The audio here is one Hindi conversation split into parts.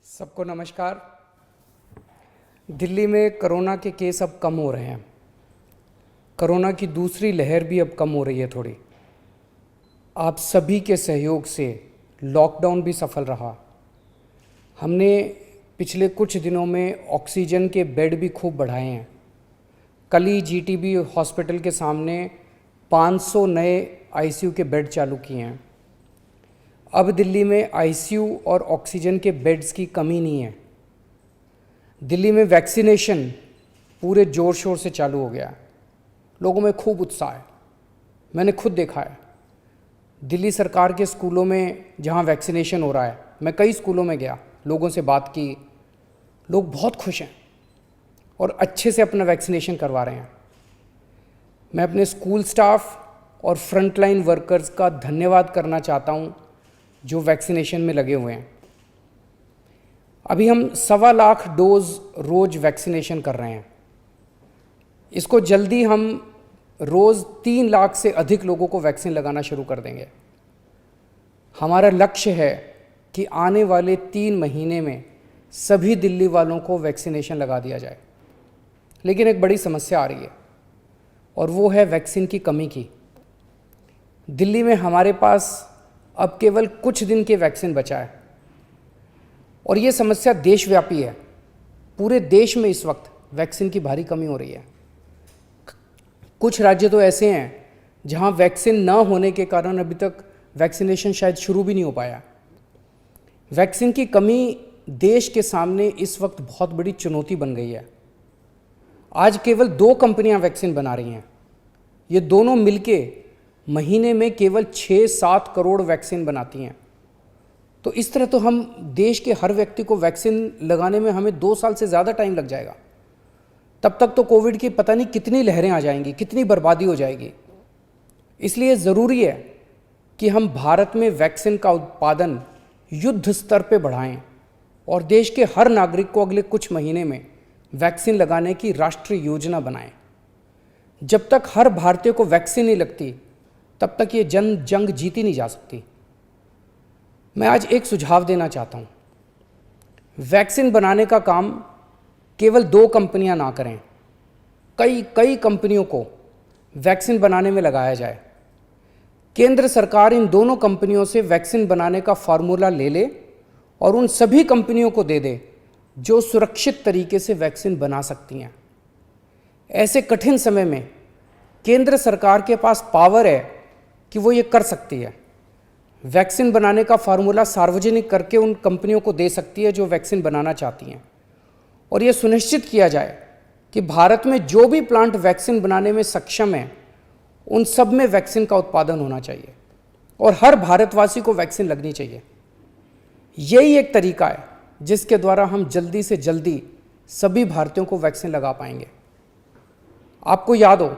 सबको नमस्कार। दिल्ली में कोरोना के केस अब कम हो रहे हैं। कोरोना की दूसरी लहर भी अब कम हो रही है थोड़ी। आप सभी के सहयोग से लॉकडाउन भी सफल रहा। हमने पिछले कुछ दिनों में ऑक्सीजन के बेड भी खूब बढ़ाए हैं। कल ही जीटीबी हॉस्पिटल के सामने 500 नए आईसीयू के बेड चालू किए हैं। अब दिल्ली में आईसीयू और ऑक्सीजन के बेड्स की कमी नहीं है। दिल्ली में वैक्सीनेशन पूरे ज़ोर शोर से चालू हो गया है। लोगों में खूब उत्साह है। मैंने खुद देखा है दिल्ली सरकार के स्कूलों में जहां वैक्सीनेशन हो रहा है। मैं कई स्कूलों में गया, लोगों से बात की। लोग बहुत खुश हैं और अच्छे से अपना वैक्सीनेशन करवा रहे हैं। मैं अपने स्कूल स्टाफ और फ्रंटलाइन वर्कर्स का धन्यवाद करना चाहता हूं जो वैक्सीनेशन में लगे हुए हैं। अभी हम 1.25 लाख डोज रोज़ वैक्सीनेशन कर रहे हैं। इसको जल्दी हम रोज़ 3 लाख से अधिक लोगों को वैक्सीन लगाना शुरू कर देंगे। हमारा लक्ष्य है कि आने वाले 3 महीने में सभी दिल्ली वालों को वैक्सीनेशन लगा दिया जाए। लेकिन एक बड़ी समस्या आ रही है और वो है वैक्सीन की कमी की। दिल्ली में हमारे पास अब केवल कुछ दिन के वैक्सीन बचा है और ये समस्या देशव्यापी है। पूरे देश में इस वक्त वैक्सीन की भारी कमी हो रही है। कुछ राज्य तो ऐसे हैं जहां वैक्सीन न होने के कारण अभी तक वैक्सीनेशन शायद शुरू भी नहीं हो पाया। वैक्सीन की कमी देश के सामने इस वक्त बहुत बड़ी चुनौती बन गई है। आज केवल 2 कंपनियां वैक्सीन बना रही हैं। ये दोनों मिलके महीने में केवल 6-7 करोड़ वैक्सीन बनाती हैं। तो इस तरह तो हम देश के हर व्यक्ति को वैक्सीन लगाने में हमें 2 साल से ज़्यादा टाइम लग जाएगा। तब तक तो कोविड की पता नहीं कितनी लहरें आ जाएंगी, कितनी बर्बादी हो जाएगी। इसलिए ज़रूरी है कि हम भारत में वैक्सीन का उत्पादन युद्ध स्तर पर बढ़ाएं और देश के हर नागरिक को अगले कुछ महीने में वैक्सीन लगाने की राष्ट्रीय योजना बनाएं। जब तक हर भारतीय को वैक्सीन नहीं लगती तब तक ये जंग जीती नहीं जा सकती। मैं आज एक सुझाव देना चाहता हूँ। वैक्सीन बनाने का काम केवल 2 कंपनियां ना करें, कई कंपनियों को वैक्सीन बनाने में लगाया जाए। केंद्र सरकार इन दोनों कंपनियों से वैक्सीन बनाने का फार्मूला ले ले और उन सभी कंपनियों को दे दे जो सुरक्षित तरीके से वैक्सीन बना सकती हैं। ऐसे कठिन समय में केंद्र सरकार के पास पावर है कि वो ये कर सकती है। वैक्सीन बनाने का फार्मूला सार्वजनिक करके उन कंपनियों को दे सकती है जो वैक्सीन बनाना चाहती हैं और ये सुनिश्चित किया जाए कि भारत में जो भी प्लांट वैक्सीन बनाने में सक्षम है उन सब में वैक्सीन का उत्पादन होना चाहिए और हर भारतवासी को वैक्सीन लगनी चाहिए। यही एक तरीका है जिसके द्वारा हम जल्दी से जल्दी सभी भारतीयों को वैक्सीन लगा पाएंगे। आपको याद हो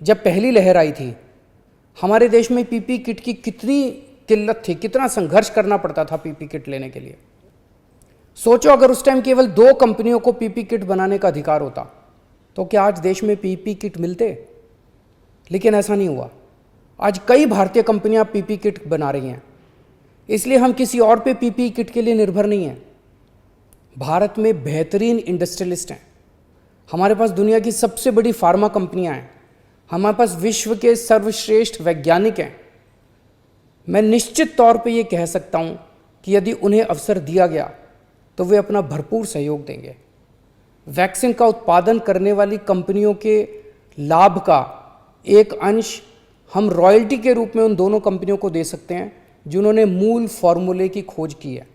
जब पहली लहर आई थी हमारे देश में पीपी किट की कितनी किल्लत थी, कितना संघर्ष करना पड़ता था पीपी किट लेने के लिए। सोचो अगर उस टाइम केवल 2 कंपनियों को पीपी किट बनाने का अधिकार होता तो क्या आज देश में पीपी किट मिलते? लेकिन ऐसा नहीं हुआ। आज कई भारतीय कंपनियां पीपी किट बना रही हैं। इसलिए हम किसी और पे पीपी किट के लिए निर्भर नहीं हैं। भारत में बेहतरीन इंडस्ट्रियलिस्ट हैं। हमारे पास दुनिया की सबसे बड़ी फार्मा कंपनियां हैं। हमारे पास विश्व के सर्वश्रेष्ठ वैज्ञानिक हैं। मैं निश्चित तौर पे ये कह सकता हूँ कि यदि उन्हें अवसर दिया गया तो वे अपना भरपूर सहयोग देंगे। वैक्सीन का उत्पादन करने वाली कंपनियों के लाभ का एक अंश हम रॉयल्टी के रूप में उन दोनों कंपनियों को दे सकते हैं जिन्होंने मूल फॉर्मूले की खोज की है।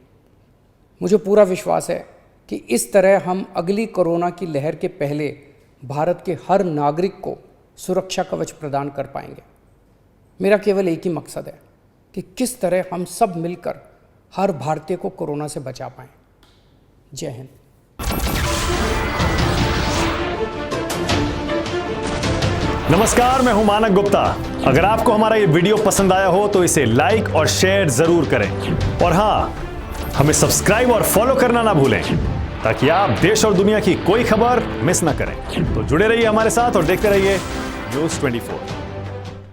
मुझे पूरा विश्वास है कि इस तरह हम अगली कोरोना की लहर के पहले भारत के हर नागरिक को सुरक्षा कवच प्रदान कर पाएंगे। मेरा केवल एक ही मकसद है कि किस तरह हम सब मिलकर हर भारतीय को कोरोना से बचा पाएं। जय हिंद। नमस्कार, मैं हूं मानक गुप्ता। अगर आपको हमारा ये वीडियो पसंद आया हो तो इसे लाइक और शेयर जरूर करें और हाँ, हमें सब्सक्राइब और फॉलो करना ना भूलें ताकि आप देश और दुनिया की कोई खबर मिस ना करें। तो जुड़े रहिए हमारे साथ और देखते रहिए न्यूज़ 24।